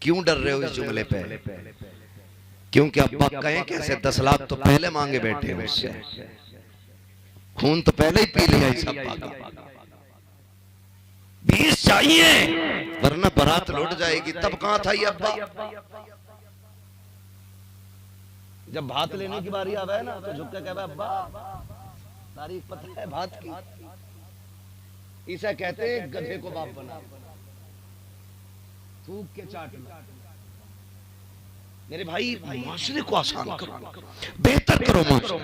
क्यों डर रहे हो इस जुमले पे? क्योंकि अब्बा कहें कैसे 10 लाख तो पहले मांगे बैठे हैं उससे, खून तो पहले ही पी लिया इस अब्बा का। 20 चाहिए वरना बारात लौट जाएगी। तब कहां था ये अब्बा? जब भात लेने की बारी आवे है ना तो झुक के कहवे अब्बा तारीख पता है भात की। इसे कहते हैं गधे को बाप बना, थूक के चाटना। मेरे भाई माशरे को आसान करो, बेहतर करो माशरे।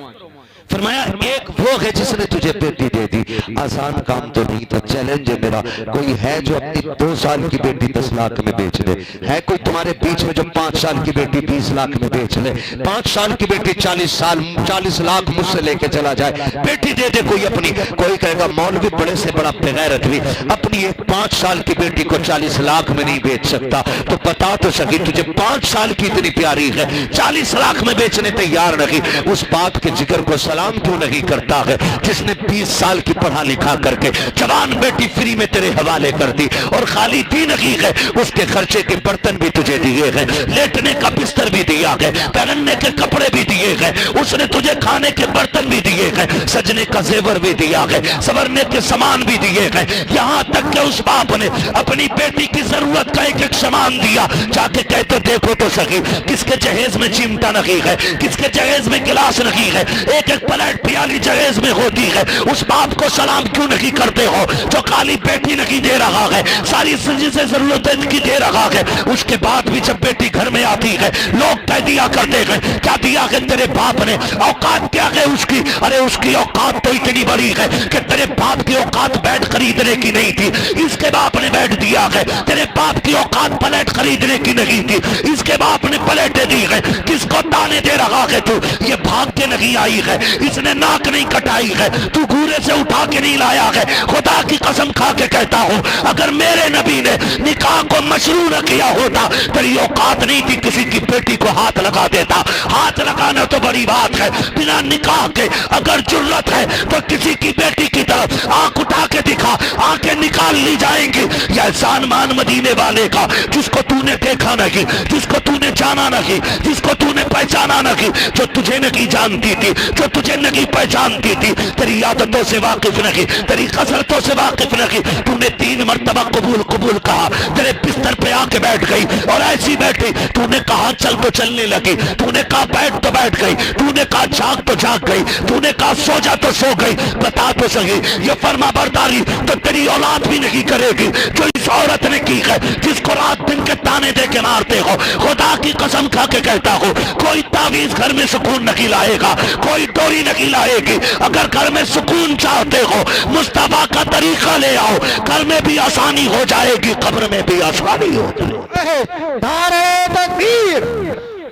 फरमाया एक वो है जिसने तुझे बेटी दे दी, आसान काम तो नहीं था। चैलेंज है मेरा, कोई है जो अपनी 2 साल की बेटी 10 लाख में बेच दे? है कोई तुम्हारे बीच में जो 5 साल की बेटी 20 लाख में बेच ले? 5 साल की बेटी 40 लाख मुझसे लेके चला जाए, बेटी दे दे कोई अपनी। कोई कहेगा मौलवी बड़े से बड़ा बेगैरत भी अपनी एक 5 साल की बेटी को 40 लाख में नहीं बेच सकता। तो बता तो सकी तुझे 5 साल की इतनी प्यारी है, 40 लाख में बेचने तैयार नहीं, उस बाप के जिक्र को सलाम क्यों नहीं करता है जिसने 20 साल की पढ़ा लिखा करके जवान बेटी फ्री में तेरे हवाले कर दी? और खाली दी नहीं है, उसके खर्चे के बर्तन भी तुझे दिए हैं, लेटने का बिस्तर भी दिया है, पहनने के कपड़े भी दिए हैं, उसने तुझे खाने के बर्तन भी दिए हैं, सजने का जेवर भी दिया है, संवरने के सामान भी दिए हैं। यहां तक कि उस बाप ने अपनी बेटी की जरूरत का एक सामान दिया। जाके कहते देखो तो सही किसके जहेज में चिमटा नहीं है, किसके जहेज में गिलास नहीं है, एक एक प्लेट प्याली जहेज में होती है। उस बाप को सलाम क्यों नहीं करते हो जो खाली बेटी नहीं दे रहा है, सारी से जरूरत की दे रहा है? उसके बाद भी जब बेटी घर में आती है लोग कह दिया करते हैं क्या दिया है तेरे बाप ने, औकात क्या है उसकी? अरे उसकी औकात तो इतनी बड़ी है कि तेरे बाप की औकात बैट खरीदने की नहीं थी, इसके बाप ने बैट दिया है। तेरे बाप की औकात प्लेट खरीदने की नहीं थी, इसके बाप ने प्लेटें दी है। किसको ताने दे रहा है तू? ये भाग के नहीं आई है, इसने नाक नहीं कटाई है, तू घूरे से उठा के नहीं लाया है। खुदा की कसम खा के कहता हूं अगर मेरे नबी ने निकाह को मशरू न किया होता, तेरी औकात नहीं थी किसी की बेटी को हाथ लगा देता। हाथ लगाना तो बड़ी बात है, बिना निकाह के अगर जुर्रत है तो किसी की बेटी की तरफ आंख उठा के दिखा, आंखें निकाल ली जाएंगी। यह एहसान मान मदीने वाले का जिसको तूने देखा नहीं, जिसको तूने जाना नहीं, जिसको तूने पहचाना नहीं, जो तुझे नहीं जानती थी, जो तुझे नहीं पहचानती थी, तेरी आदतों से वाकिफ नहीं, तेरी कसरतों से वाकिफ नहीं। तूने 3 मर्तबा कबूल कबूल कहा, तेरे बिस्तर पे आके बैठ गई और ऐसी बैठी। तूने कहा चल तो चलने लगी, तूने कहा बैठ तो बैठ गई, तूने कहा जाग तो जाग गई, तूने कहा सो जा तो सो गई। बता तो सही ये फर्मा बरदारी तो तेरी औलाद भी नहीं करेगी जो इस औरत ने की है, जिसको रात दिन के ताने दे के मारते हो। खुदा की कसम खा के कहता हूं कोई तावीज घर में सुकून नहीं लाएगा, कोई डोरी नहीं लाएगी। अगर घर में सुकून चाहते हो मुस्तफा का तरीका ले आओ, घर में भी आसानी हो जाएगी, कब्र में भी आसानी हो जाएगी। नारे तकबीर,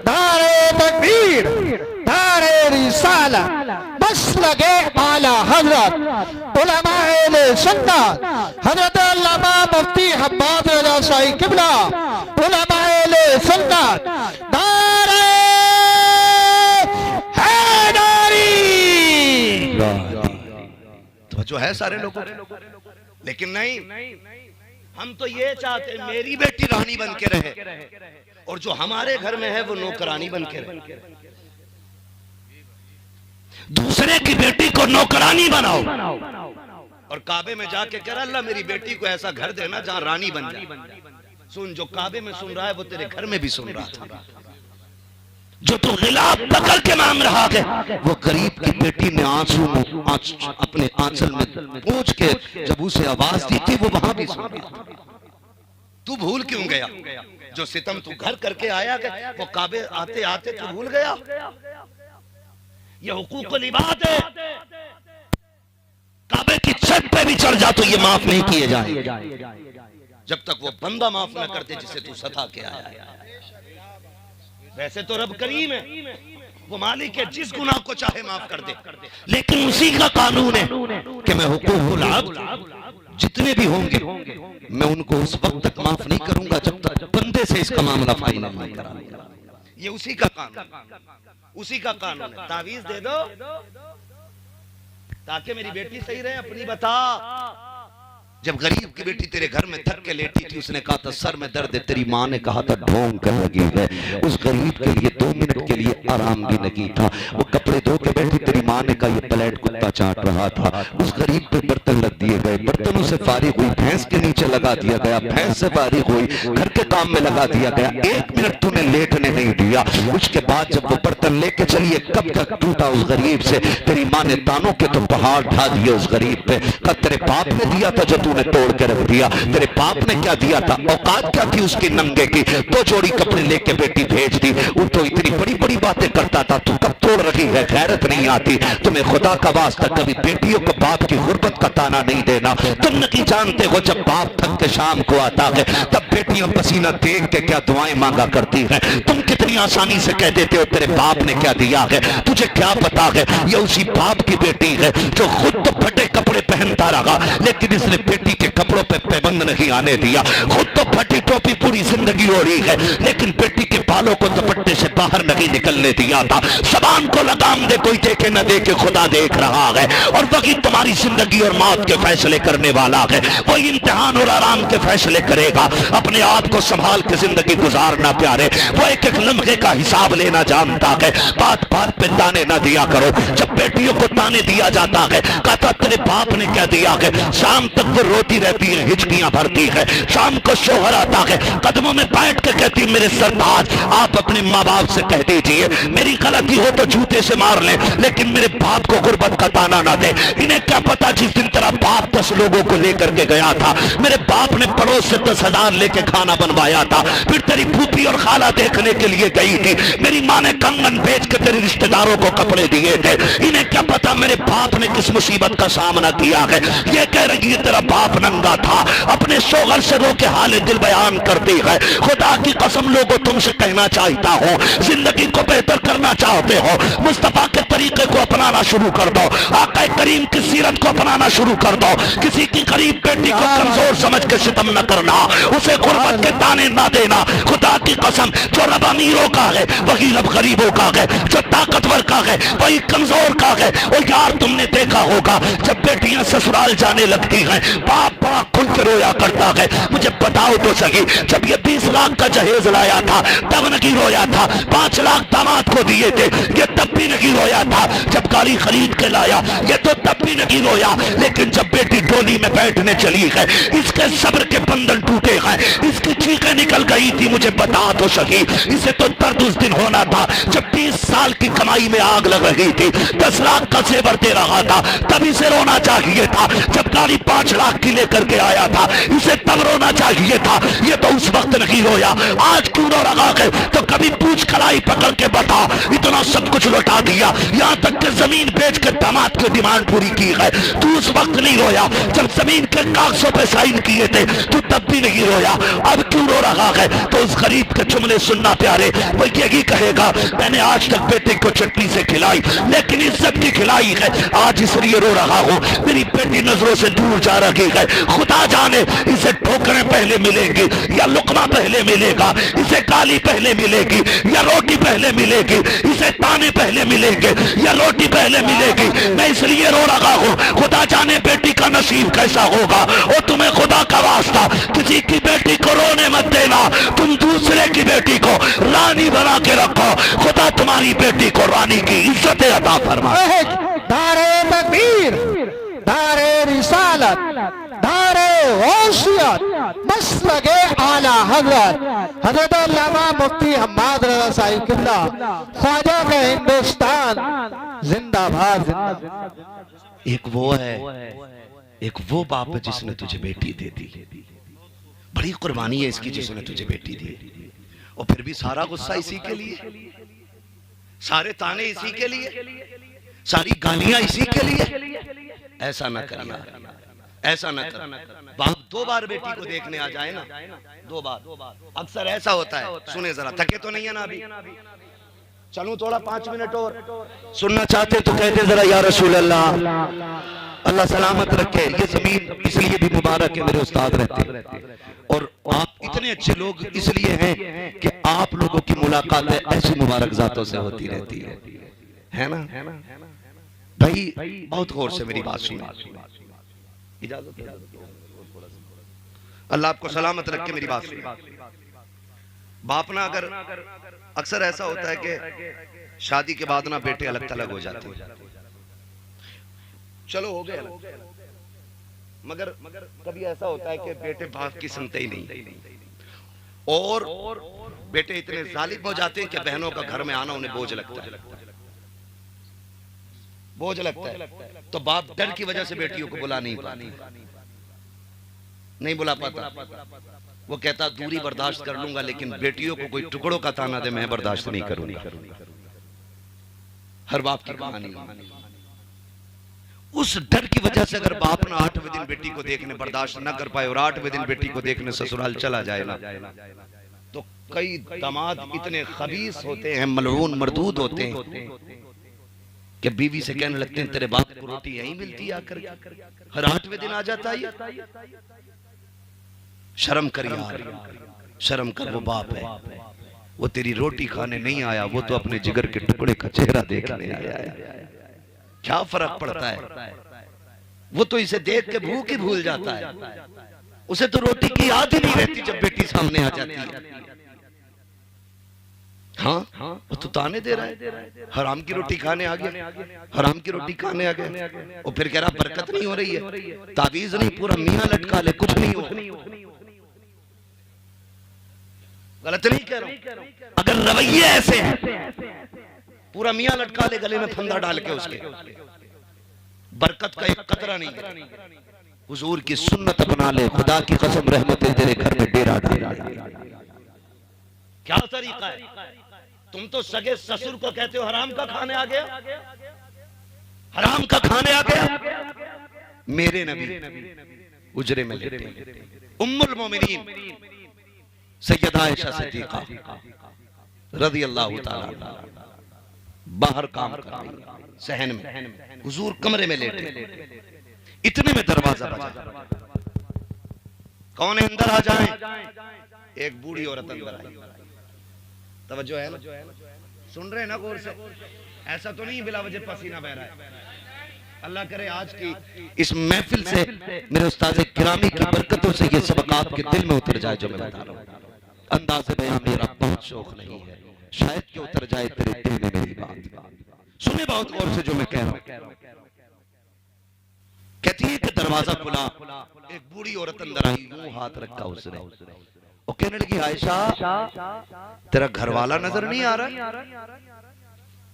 नारे तकबीर, नारे रिसाला, बस लगे आला हजरत उलमाए सुन्नत हजरत अल्लामा मुफ्ती हम्माद रज़ा शाही किबला उलमाए सुन्नत। नारे हैदरी तो जो है सारे लोगों, लेकिन नहीं, हम तो ये चाहते मेरी बेटी रानी बन के रहे और जो हमारे घर में है वो नौकरानी बन के रहे। दूसरे की बेटी को नौकरानी बनाओ और काबे में जाके कह रहा अल्लाह मेरी बेटी को ऐसा घर देना जहां रानी बन जाए। सुन, जो काबे में सुन रहा है वो तेरे घर में भी सुन रहा था। जो तू गिलाफ पकड़ के मांग रहा है वो गरीब की बेटी ने आंसू में अपने आंचल में पूछ के जब उसे आवाज दी थी वो वहां भी सुन रहा था। तू भूल क्यों गया? जो सितम तू घर करके आया गया वो काबे आते आते तू भूल गया? ये हुकूकुल इबाद है, काबे की छत पे भी चढ़ जा तो ये माफ नहीं किए जाए जब तक वो बंदा माफ न करते जिसे तू सता के आया है। वैसे तो रब करीम है, वो मालिक है, जिस गुनाह को चाहे माफ कर दे, लेकिन उसी का कानून है कि मैं हुकूकुल अब्द जितने भी होंगे मैं उनको उस वक्त तक माफ नहीं करूंगा जब तक बंदे से इसका मामला फाइनल नहीं करा। ये उसी का कानून, उसी का कानून है। तावीज दे दो ताकि मेरी बेटी सही रहे, अपनी बता। जब गरीब की बेटी तेरे घर में थक के लेटी थी, उसने कहा था सर में दर्द है, तेरी माँ ने कहा था ढोंग कर लगी है। उस गरीब के लिए 2 मिनट के लिए आराम भी नहीं था। वो कपड़े धो के बैठी, तेरी माँ ने कहा ये प्लेट कुत्ता चाट रहा था। उस गरीब पे बर्तन लग दिए गए, बर्तनों से फारिग हुई, भैंस के नीचे लगा दिया गया, भैंस से फारिग हुई, घर के काम में लगा दिया गया। 1 मिनट तूने लेटने नहीं दिया। उसके बाद जब वो बर्तन लेके चलिए, कब तक टूटा उस गरीब से? तेरी माँ ने तानों के तो पहाड़ ढा दिए उस गरीब पे। कहा तेरे बाप ने दिया था जो तूने तोड़ के रख दिया। तेरे बाप ने क्या दिया था? औकात क्या थी उसकी नंगे की? 2 जोड़ी कपड़े लेके बेटी भेज दी। वो तो इतनी बड़ी बड़ी बातें करता था, तू कब तोड़ रही है? गैरत नहीं आती तुम्हें? खुदा का वास्ता कभी बेटियों को बाप की गुर्बत का ताना नहीं देना। तुम नहीं जानते हो जब बाप थक के शाम को आता है तब बेटियां पसीना देख के क्या दुआएं मांगा करती हैं। तुम कितनी आसानी से कह देते हो तेरे बाप ने क्या दिया है। तुझे क्या पता है ये उसी बाप की बेटी है जो खुद तो फटे कपड़े पहनता रहा, लेकिन इसने बेटी के कपड़ों पे पाबंद नहीं आने दिया। खुद तो फटी टोपी पूरी जिंदगी ओढ़ी है, लेकिन बेटी के बालों को दुपट्टे से बाहर नहीं निकलने दिया था। जबान को लगाम दे, कोई देखे न देखे, खुदा देख रहा है। और वही तुम्हारी जिंदगी और मौत के फैसले करने वाला है। वही इम्तिहान और आराम के फैसले करेगा। अपने आप को संभाल के जिंदगी गुजारना प्यारे। वो एक एक लम्हे का हिसाब लेना जानता है। बात बात पे ताने ना दिया करो। जब बेटियों को ताने दिया जाता है, कहता तेरे बाप ने क्या दिया है, शाम तक वो रोती रहती है, हिचकियां भरती है। शाम को शोहर आता है, कदमों में बैठ के कहती मेरे सरताज आप अपने माँ बाप से कह दीजिए मेरी गलती हो तो जूते से मार ले, लेकिन मेरे बाप को गुर्बत का ताना ना दे। इन्हें क्या पता जिस दिन तेरा बाप 10 लोगों को लेकर के गया था, मेरे बाप ने पड़ोस से 10,000 लेके खाना बनवाया था। फिर तेरी फूफी और खाला देखने के लिए गई थी, मेरी माँ ने कंगन बेच के तेरे रिश्तेदारों को कपड़े दिए थे। इन्हें क्या पता मेरे बाप ने किस मुसीबत का सामना किया है। ये कह रही है तेरा बाप नंगा था, अपने शोहर से रो के हाल दिल बयान करती है। खुदा की कसम लोगों तुमसे कहना चाहता हूँ, जिंदगी को बेहतर करना चाहते हो, मुस्तफा के तरीके को अपनाना शुरू कर दो। आका करीम की सीरत को अपनाना शुरू कर दो। किसी की गरीब बेटी को कमजोर समझ के सितम न करना, उसे गुर्बत के ताने ना देना। खुदा की कसम जो रब अमीरों का है वही रब गरीबों का है, जो ताकतवर का है वही कमजोर का है। और यार तुमने देखा होगा जब बेटियां ससुराल जाने लगती हैं, बाप बड़ा खुल के रोया करता है। मुझे बताओ तो सही, जब ये 20 लाख का जहेज लाया था तब नहीं रोया था? 5 लाख दामाद को दिए थे, ये तब भी नहीं रोया था। जब गाड़ी खरीद के लाया ये तो तब भी नहीं रोया। लेकिन जब बेटी डोली में बैठने चली है, इसके सब्र के बंधन टूटे हैं, इसकी चीखें निकल गई थी। मुझे बता तो सही, इसे तो दर्द उस दिन होना था जब 20 साल की कमाई में आग लग रही थी, 10 लाख का जेवर दे रहा था, तब इसे रोना चाहिए था। जब गाड़ी 5 लाख की लेकर के आया था, इसे तब रोना चाहिए था। ये तो उस वक्त नहीं रोया, आज क्यों रो रहा है? तो कभी पूछ कलाई पकड़ के बता, इतना सब कुछ लौटा दिया, यहाँ तक कि जमीन बेच के दामाद की डिमांड पूरी की है। तू उस वक्त नहीं रोया जब जमीन के कागजों पे साइन किए थे, तू तब भी नहीं रोया, अब क्यों रो रहा है? तो उस गरीब के जुमले सुनना प्यारे, वो यही कहेगा मैंने आज तक बेटे को चटनी से खिलाई, लेकिन इज्जत की खिलाई है, आज इसलिए रो रहा हूँ। मेरी बेटी नजरों से दूर जा रही है, खुदा जाने इसे ठोकरें पहले मिलेंगी या लुकमा पहले मिलेगा, इसे गाली पहले मिलेगी या रोटी पहले मिलेगी, इसे ताने पहले मिलेंगे या रोटी पहले मिलेगी। मैं इसलिए रो रहा हूँ, खुदा जाने बेटी का नसीब कैसा होगा। और तुम्हें खुदा का वास्ता किसी की बेटी को रोने मत देना, तुम दूसरे की बेटी को रानी बना के रखो। खुदा तुम्हारी बेटी को रानी की इज्जत अता फरमाए। दारे तकबीर, दारे रिसालत, दारे गौसियत, मसलके आला हजरत हजरत अल्लामा मुफ्ती हम्माद रज़ा साहिब किबला ख्वाजा के हिंदुस्तान जिंदाबाद जिंदाबाद। एक वो है, एक वो बाप है जिसने तुझे बेटी दे दी, बड़ी कुर्बानी है इसकी जिसने तुझे बेटी दी, और फिर भी सारा गुस्सा इसी के लिए, सारे ताने इसी के लिए, सारी गालियां इसी के लिए। ऐसा ना कर यार, ऐसा ना कर। बाप 2 बार बेटी को देखने आ जाए ना, 2 बार, अक्सर ऐसा होता है। सुने जरा, थके तो नहीं है ना अभी? चलूं थोड़ा 5 मिनट और सुनना चाहते तो कहते जरा या रसूल अल्लाह, अल्लाह सलामत रखे। ये जमीन इसलिए भी मुबारक है, मेरे उस्ताद रहते और आप इतने अच्छे लोग इसलिए हैं कि आप लोगों की मुलाकातें ऐसी मुबारक जातों से होती रहती है ना भाई? बहुत गौर से मेरी बात सुनो, इजाजत है? अल्लाह आपको सलामत रख के मेरी बात सुनिए। बाप ना अगर अक्सर ऐसा होता है कि शादी के बाद ना बेटे अलग थलग हो जाते हैं, चलो हो गए अलग, मगर कभी ऐसा होता है कि बेटे बाप की सुनते ही नहीं, और बेटे इतने जालिम हो जाते हैं कि बहनों का घर में आना उन्हें बोझ लगता है, बोझ लगता है। तो बाप डर की वजह से बेटियों को बुला नहीं पाता, नहीं बुला पाता। वो कहता दूरी बर्दाश्त कर लूंगा, लेकिन बेटियों को कोई टुकड़ों का ताना दे मैं बर्दाश्त नहीं करूंगा। हर बाप की कहानी। उस डर की वजह से अगर बाप ना 8वें दिन बेटी को देखने बर्दाश्त न कर पाए और 8वें दिन बेटी को देखने ससुराल चला जाए ना, तो कई दामाद इतने खबीस होते हैं, मलऊन मरदूद होते हैं कि बीवी से कहने लगते हैं तेरे बाप को रोटी यहीं मिलती है आकर, हर 8वें दिन आ जाता है। शर्म कर यार, शर्म कर, वो बाप है, वो तेरी रोटी खाने नहीं आया, वो तो अपने जिगर के टुकड़े का चेहरा देखने आया है। क्या फर्क पड़ता है, वो तो इसे देख के भूख ही भूल जाता है, उसे तो रोटी की याद ही नहीं रहती जब बेटी सामने आ जाती है। हाँ, वो तो ताने दे रहा है, हराम की रोटी खाने आ गया, हराम की रोटी खाने आ गया, और फिर कह रहा बरकत नहीं हो रही है, ताबीज नहीं, पूरा मियां लटका ले, कुछ नहीं हो। गलत नहीं कह रहा हूं, अगर रवैये ऐसे हैं, पूरा मियां लटका ले गले में फंदा डाल के, उसके बरकत का एक कतरा नहीं है। हुजूर की सुन्नत अपना ले, खुदा की कसम रहमत तेरे घर में डेरा डाल। क्या तरीका है, तुम तो सगे ससुर को कहते हो हराम का खाने आ गया, हराम का खाने आ गया। मेरे नबी उजरे में लेटे, उम्मुल मोमिनीन सैयदा आयशा सिद्दीका रज़ी अल्लाह ताला बाहर काम कर रही सहन में, हुजूर कमरे में लेटे, इतने में दरवाजा बजा, कौन है अंदर आ जाएं। एक बूढ़ी औरत अंदर आई, तवज्जो है ना, सुन रहे हैं ना गौर से, ऐसा तो नहीं बिला वजह पसीना बह रहा है। अल्लाह करे आज की इस महफिल से मेरे उस्ताद गिरामी की बरकतों से ये सबक आपके दिल में उतर जाए जो मैं बता रहा हूँ। अंदाज़े बयां मेरा बहुत शौक नहीं है, शायद कि उतर जाए तेरे दिल में मेरी बात। सुने बहुत गौर से जो मैं कह रहा हूँ। कहती है कि दरवाजा खुला, एक बूढ़ी औरत अंदर आई, यूं हाथ रखा उसने, और कहने लगी आयशा तेरा घर वाला नजर नहीं आ रहा।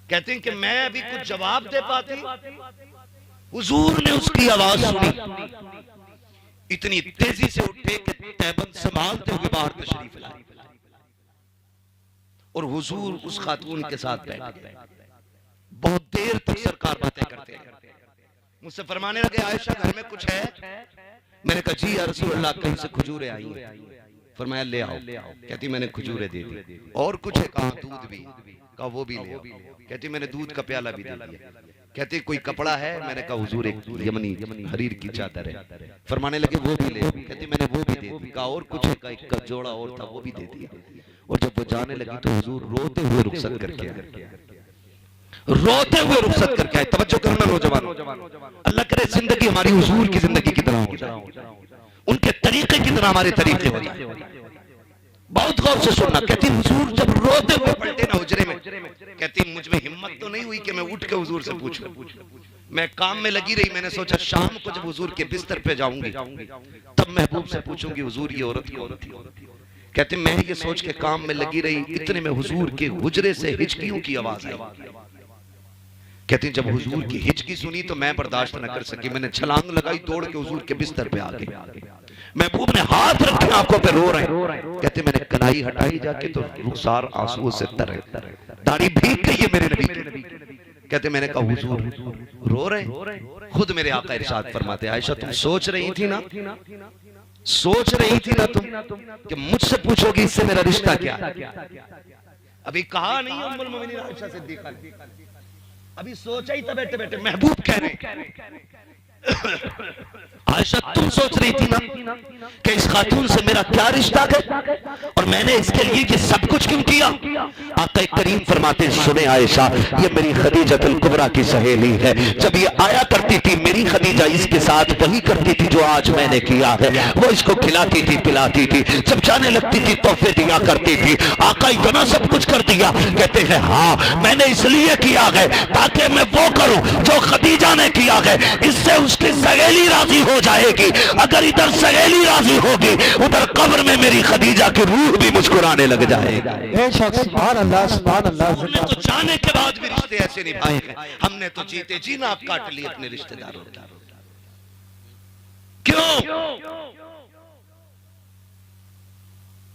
कहते हैं कि मैं अभी कुछ जवाब दे पाती, हुजूर ने उसकी आवाज सुनी, इतनी तेजी से उठे कि तैबंद संभालते हुए बाहर तशरीफ लाए, और हुजूर उस खातून के साथ बैठे, बहुत देर तक सरकार बातें करते हैं। मुझसे फरमाने लगे आयशा घर में कुछ है। मैंने कहा जी या रसूल अल्लाह, कहीं से खजूरें आई हैं। फरमाया ले आओ। कहती मैंने खजूरें दे दी, और कुछ है, कहा दूध भी, कहा वो भी ले आओ। कहती मैंने दूध का प्याला भी दे दिया। कहती कोई कपड़ा है, मैंने कहा हुजूर एक यमनी हरीर की चादर है। फरमाने लगे वो भी ले। कहती मैंने वो भी दे दी। कहा और कुछ है, कहा एक जोड़ा और था, वो भी दे दिया। और जब वो जाने लगी तो हुजूर रोते हुए रुखसत करके आए, रोते हुए रुखसत करके आए। तवज्जो करना नौजवानों, अल्लाह करे जिंदगी हमारी हुजूर की जिंदगी की तरह हो जाए, उनके तरीके की तरह हमारे तरीके हो जाए। बहुत गौर से सुनना। कहती हुजूर जब रोते हुए पलटे ना हुजरे में, कहती मुझ में हिम्मत तो नहीं हुई कि मैं उठ के हुजूर से पूछूं। मैं काम में लगी रही, मैंने सोचा शाम को जब हुजूर के बिस्तर पे जाऊंगी तब महबूब से पूछूंगी हुजूर ये औरत कौन थी। कहते मैं ये सोच के काम में लगी रही, इतने में हुजूर के हुजरे से हिचकियों की आवाज आई। कहती जब हुजूर की हिचकी सुनी तो मैं बर्दाश्त न कर सकी, मैंने छलांग लगाई, दौड़ के हुजूर के बिस्तर पे आ गई। महबूब ने हाथ रखे आंखों पे, रो रहे हैं। कहते मैंने कनाई हटाई जाके तो रुखसार आंसुओं से तर, दाढ़ी भीग गई है मेरे नबी की। कहते मैंने कहा हुजूर रो रहे। खुद मेरे आका इरशाद फरमाते आयशा तुम सोच रही थी ना, सोच रही थी ना तुम कि मुझसे पूछोगी इससे मेरा रिश्ता क्या है। अभी कहा नहीं उम्मुल मोमिनीन आयशा सिद्दीका, अभी सोचा ही था बैठे बैठे। महबूब कह रहे आयशा तुम सोच रही थी ना कि इस खातून से मेरा क्या रिश्ता है और मैंने इसके लिए ये सब कुछ क्यों किया। आका करीम फरमाते सुने आयशा, ये मेरी खदीजतुल कुबरा की सहेली है। जब ये आया करती थी मेरी खदीजा इसके साथ वही करती थी जो आज मैंने किया है। वो इसको खिलाती थी पिलाती थी, जब जाने लगती थी तोहफे दिया करती थी। आका इतना सब कुछ कर दिया। कहते हैं हाँ मैंने इसलिए किया है ताकि मैं वो करूं जो खदीजा ने किया है। इससे उसकी सहेली राजी हो जाएगी। अगर इधर सहेली राजी होगी उधर कब्र में मेरी खदीजा की रूह भी मुस्कुराने लग जाएगा। बेशक सुभान अल्लाह सुभान अल्लाह। हमने तो जाने के बाद भी रिश्ते ऐसे निभाए हैं। हमने तो जीते जी नाक काट लिए अपने रिश्तेदारों का। क्यों?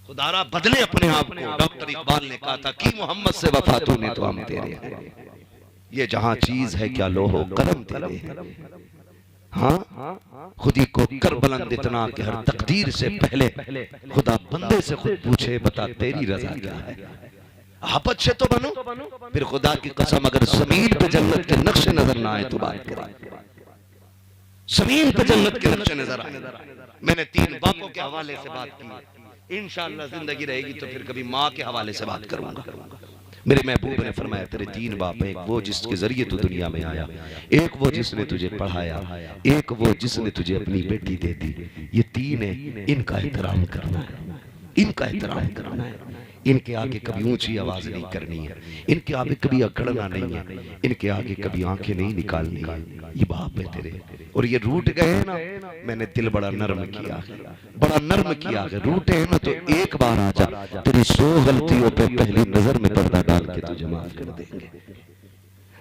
खुदारा बदले अपने आप को। डॉक्टर इकबाल ने कहा था कि मोहम्मद से वफा तूने तो हम तेरे हैं। ये जहां चीज है क्या लोहो करम तेरे है। हाँ खुदी को कर बुलंद इतना कि हर तकदीर से पहले खुदा बंदे से खुद पूछे बता तेरी रजा क्या है। आप अच्छे तो बनो, फिर खुदा की कसम अगर जमीन पे जन्नत के नक्शे नजर ना आए तो बात करें। जमीन पे जन्नत के नक्शे नजर आए। मैंने 3 बापों के हवाले से बात की। इंशाअल्लाह जिंदगी रहेगी तो फिर कभी माँ के हवाले से बात करूंगा। मेरे महबूब ने फरमाया तेरे 3 बाप हैं, एक वो जिसके जरिए तू दुनिया में आया, एक वो जिसने तुझे पढ़ाया, एक वो जिसने तुझे अपनी बेटी दे दी। ये 3 है, इनका एहतराम करना है, इनका एहतराम करना है। इनके आगे कभी ऊंची आवाज नहीं करनी है, इनके आगे कभी अकड़ना नहीं है, इनके आगे कभी आंखें नहीं निकालनी है। ये बाप है तेरे और ये रूठ गए हैं ना, मैंने दिल बड़ा नर्म किया है, बड़ा नर्म किया है। रूठे हैं ना तो एक बार आ जा, तेरी 100 गलतियों पे पहली नजर में पर्दा डाल के तुझे माफ कर देंगे।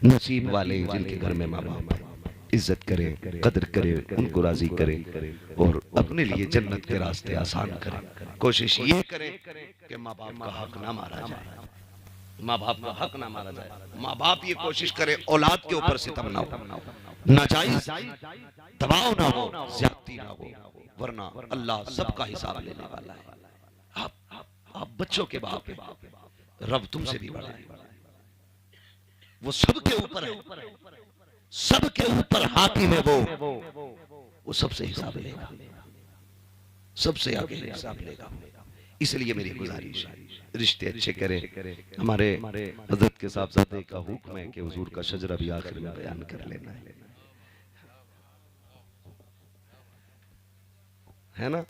नसीब वाले जिनके घर में माँ बाप है, इज्जत करें, कदर करें, उनको राजी करें और अपने लिए जन्नत के रास्ते आसान करें। कोशिश ये करें कि माँ बाप का हक ना मारा जाए, माँ बाप का हक ना मारा जाए। माँ बाप ये कोशिश करे औलाद के ऊपर सितम ना हो, नाजायज दबाव ना हो, ज्यादती ना हो, वरना अल्लाह सबका हिसाब लेने वाला है। आप बच्चों के बाप है, रब तुमसे भी बड़ा है, वो सबके ऊपर है, सबके ऊपर हाकिम है। वो सबसे हिसाब लेगा, सबसे आगे हिसाब लेगा। इसलिए मेरी गुजारिश है रिश्ते अच्छे करें। हमारे हजरत के साहबजादे का हुक्म है कि हुजूर का शजरा भी आखिर में बयान कर लेना है ना।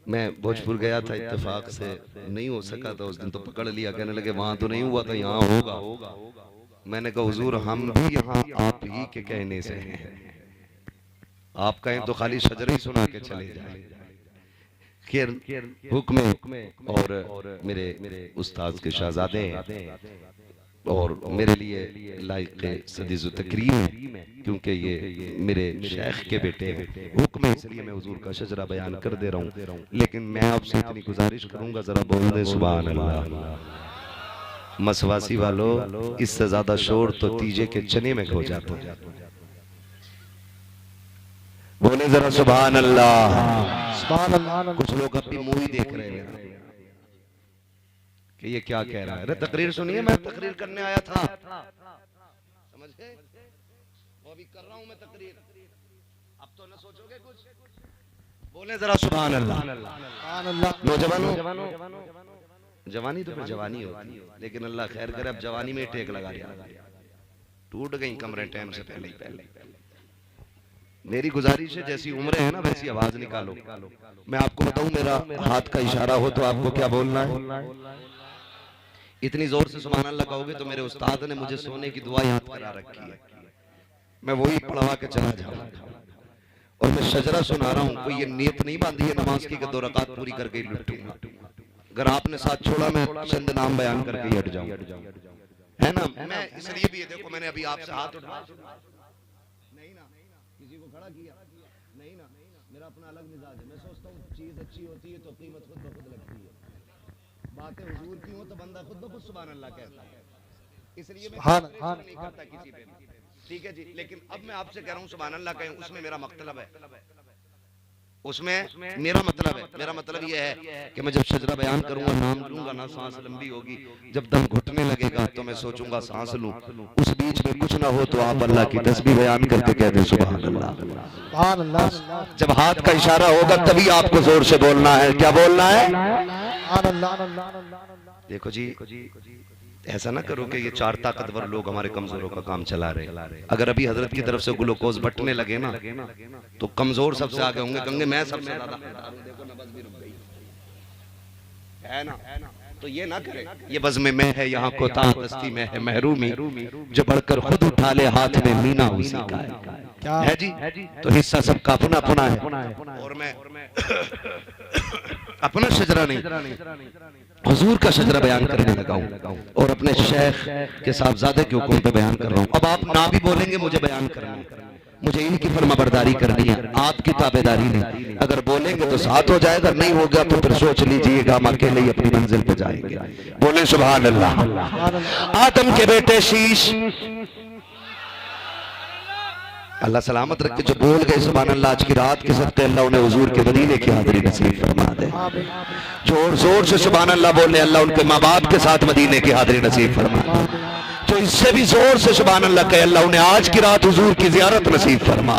मैं भोजपुर गया था, इत्तेफाक से नहीं हो सका था उस दिन, तो पकड़ लिया। कहने लगे वहां तो नहीं हुआ था, यहाँ होगा। मैंने कहा हुजूर हम भी यहाँ आप ही के कहने से हैं, आप कहें तो खाली शजरे ही सुना के चले जाए। खैर हुक्म और मेरे उस्ताद के शहजादे हैं और मेरे लिए लायक सदीज़ तकरीम है, क्योंकि ये मेरे शेख के बेटे हैं। हुक्म है इसलिए मैं हुजूर का शजरा बयान कर दे रहा हूँ। लेकिन मैं आपसे इतनी गुजारिश करूंगा, जरा बोल दे सुभान अल्लाह। मसवासी वालों, इससे ज्यादा शोर तो तीजे के चने में खो जाता है। बोले जरा सुभान अल्लाह। सुभान अल्लाह। कुछ लोग अपनी मुंह ही देख रहे हैं कि ये क्या कह रहा है। अरे तकरीर सुनिए, मैं तकरीर करने आया था, समझ गए? वो अभी कर रहा हूं मैं तकरीर, अब तो न सोचोगे कुछ। बोले जरा सुभान अल्लाह। नौजवानों, जवानी तो फिर जवानी होती है, लेकिन अल्लाह खैर करे अब जवानी में टेक लगा दिया, टूट गई कमरे टाइम से पहले ही। मेरी गुजारिश है जैसी उम्र है ना वैसी आवाज निकालो। मैं आपको बताऊं, मेरा हाथ का इशारा हो तो आपको क्या बोलना है। इतनी जोर से सुभान अल्लाह कहोगे तो मेरे उस्ताद ने मुझे सोने की दुआ याद करा रखी है, मैं वही पढ़वा के चला जाऊंगा। और मैं शजरा सुना रहा हूँ, कोई ये नियत नहीं बांधी है नमाज की कि 2 रकात पूरी करके लुटूंगा। अगर आपने साथ छोड़ा मैं चंद नाम बयान करके ही हट जाऊं, है ना। मैं इसलिए भी देखो, मैंने अभी आपसे हाथ उठाया नहीं ना, किसी को खड़ा किया नहीं ना, मेरा अपना अलग मिजाज है। मैं सोचता हूँ चीज अच्छी होती है तो कीमत खुद ब खुद लगती है। बातें हुजूर की हो तो बंदा खुद ब खुद सुभान अल्लाह कहता है, इसलिए मैं नहीं करता किसी पे, ठीक है जी। लेकिन अब मैं आपसे कह रहा हूँ सुभान अल्लाह कहें, उसमें मेरा मतलब है। उसमें मेरा मतलब यह है कि मैं जब सजदा बयान करूंगा, नाम लूंगा ना, सांस लंबी होगी, जब दम घुटने लगेगा तो मैं सोचूंगा सांस लूं, उस बीच में कुछ ना हो तो आप अल्लाह की तस्बीह बयान करके कह दें सुभान अल्लाह। सुभान अल्लाह। जब हाथ का इशारा होगा तभी आपको जोर से बोलना है। क्या बोलना है? सुभान अल्लाह। देखो जी, ऐसा ना करो कि ये चार ताकतवर लोग हमारे कमजोरों का काम चला रहे। अगर अभी हजरत की तरफ से ग्लूकोज बटने लगे ना तो कमजोर सबसे आगे होंगे, कहेंगे मैं सबसे ज्यादा देखो नब्ज भी रुक गई है ना। तो ये ना करे, ये बज़्म में है यहाँ कोताह दस्ती में है महरूमी, जो बढ़कर खुद उठा ले हाथ में मीना उसी का है जी। तो हिस्सा सबका अपना अपना है और मैं अपना शजरा नहीं, हुजूर का शजरा बयान करने लगा हूं और अपने शेख के साहबजादे के हुक्म पे बयान कर रहा हूं। अब आप ना भी बोलेंगे, मुझे बयान करना है, मुझे इनकी फरमाबरदारी करनी है, आपकी ताबेदारी नहीं। अगर बोलेंगे तो साथ हो जाएगा, नहीं हो गया तो फिर सोच लीजिएगा हम अकेले ही अपनी मंजिल पे जाएंगे। बोले सुभान अल्लाह। आदम के बेटे शीश, अल्लाह सलामत रखे, जो बोल गए सुभान अल्लाह आज की रात के सत्ते, अल्लाह उन्हें हुजूर के मदीने की हाज़िरी नसीब फरमा दे। जोर जोर से सुभान अल्लाह बोले, अल्लाह उनके माँ बाप के साथ मदीने की हाज़िरी नसीब फरमा दे। तो इससे भी जोर से सुभान अल्लाह कहे, अल्लाह उन्हें आज की रात हुजूर की ज़ियारत नसीब फरमा।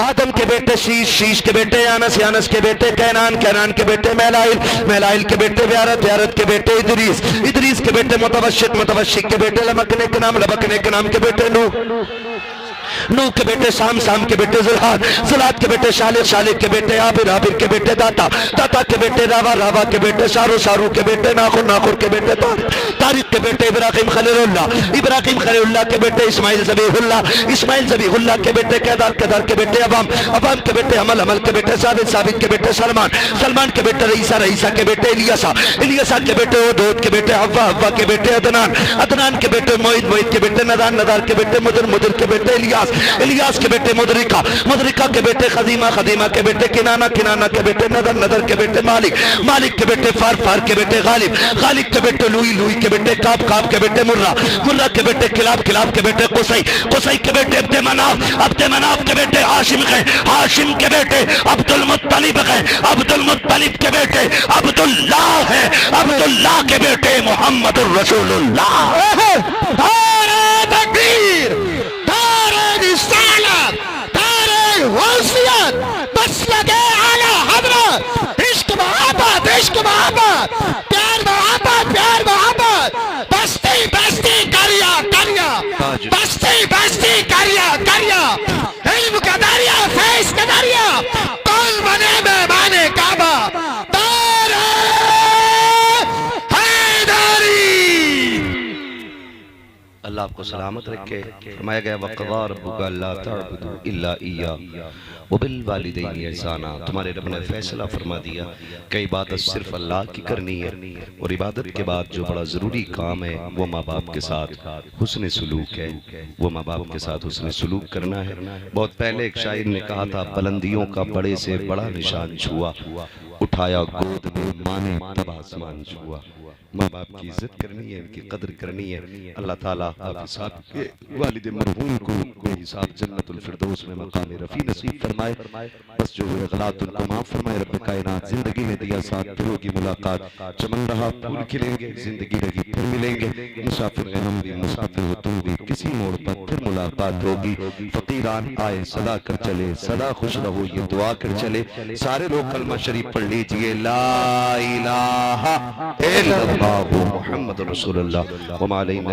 आदम के बेटे शीश, शीश के बेटे यानस, यानस के बेटे कैनान, कैनान के बेटे मैलाइल, मैलाइल के बेटे व्यारत, व्यारत के बेटे इदरीस, इदरीस के बेटे मुतवश्शिक, मुतवश्शिक के बेटे लबकने के नाम, लबकने के नाम के बेटे नूह, नूह के बेटे शाम, शाम के बेटे जुल्हाद, जुल्हाद के बेटे शालिक, शालिक के बेटे आबिर, आबिर के बेटे दाता, दाता के बेटे रावा, रावा के बेटे शारू, शारू के बेटे नाखुर, नाखुर के बेटे तारिक, तारिक के बेटे इब्राहिम खलीलुल्लाह, इब्राहिम खलीलुल्लाह के बेटे इस्माइल ज़बीहुल्लाह, इस्माइल ज़बीहुल्लाह के बेटे केदार, केदार के बेटे अवाम, अवाम के बेटे अमल, अमल के बेटे साबित, साबित के बेटे सलमान, सलमान के बेटे रईसा, रईसा के बेटे इलियासा, इलियासा के बेटे ओदोद के बेटे हव्वा, हव्वा के बेटे अदनान, अदनान के बेटे मोइद, मोइद के बेटे नदान, नदार के बेटे मुदर, मुदर के बेटे इलियास, इलियास के बेटे मुदरिका, मुदरिका के बेटे खदीमा, खदीमा के बेटे किनाना, किनाना के बेटे नदर, नदर के बेटे मालिक, मालिक के बेटे फार, फार के बेटे गालिब, गालिब के बेटे लुई, लुई के बेटे काब, काब के बेटे मुर्रा, मुर्रा के बेटे किलाब, किलाब के बेटे कुसई, कुसई के बेटे अब्दे मनाफ, अब्दे मनाफ के बेटे हाशिम है, हाशिम के बेटे अब्दुल मुत्तलिब है, अब्दुल मुत्तलिब के बेटे अब्दुल्लाह है, अब्दुल्लाह के बेटे मोहम्मदुर रसूलुल्लाह। तकबीर, मसलके आला हज़रत, इश्क मोहब्बत, इश्क मोहब्बत, प्यार मोहब्बत, प्यार मोहब्बत, बस्ती बस्ती करिया करिया, बस्ती बस्ती करिया करिया, इल्म का दरिया, फैज़ का दरिया, कौन बने मेहमाने काबा, तारे हैदरी। अल्लाह आपको सलामत रखे। फरमाया गया वक़ज़ा रब्बुका अल्ला तअबुदू इल्ला इय्याहु व बिल वालिदैनि इहसाना। तुम्हारे रब ने फैसला फरमा दिया कि इबादत सिर्फ अल्लाह की करनी है और इबादत के बाद जो बड़ा ज़रूरी काम है वो माँ बाप के साथ हुस्न सलूक है, वो माँ बाप के साथ हुस्न सलूक करना है। बहुत पहले एक शायर ने कहा था, बुलंदियों का बड़े से बड़ा निशान छुआ, उठाया गोद में माँ ने तब आसमान छुआ। माँ बाप की इज्जत करनी है, इनकी कदर करनी है। अल्लाह ताला आप साहब के वालिद मरहूम को बेहिसाब जन्नतुल फिरदौस में मकाम रफ़ी नसीब फरमाए। बस जो हुए गलात उनको माफ फरमाए। रब कायनात जिंदगी में दिया साथ फिर होगी मुलाकात, चमन रहा फूल खिलेंगे, जिंदगी लगी फिर मिलेंगे। मुसाफिर हैं हम भी, मुसाफिर हो तुम भी, किसी मोड़ पर फिर मुलाकात होगी। फकीरान आए सदा कर चले, सदा खुश रहो ये दुआ कर चले। सारे लोग कलमा शरीफ पढ़ लीजिए, ला इलाहा इल्लल्लाह मुहम्मद रसूलुल्लाह व मा अलैना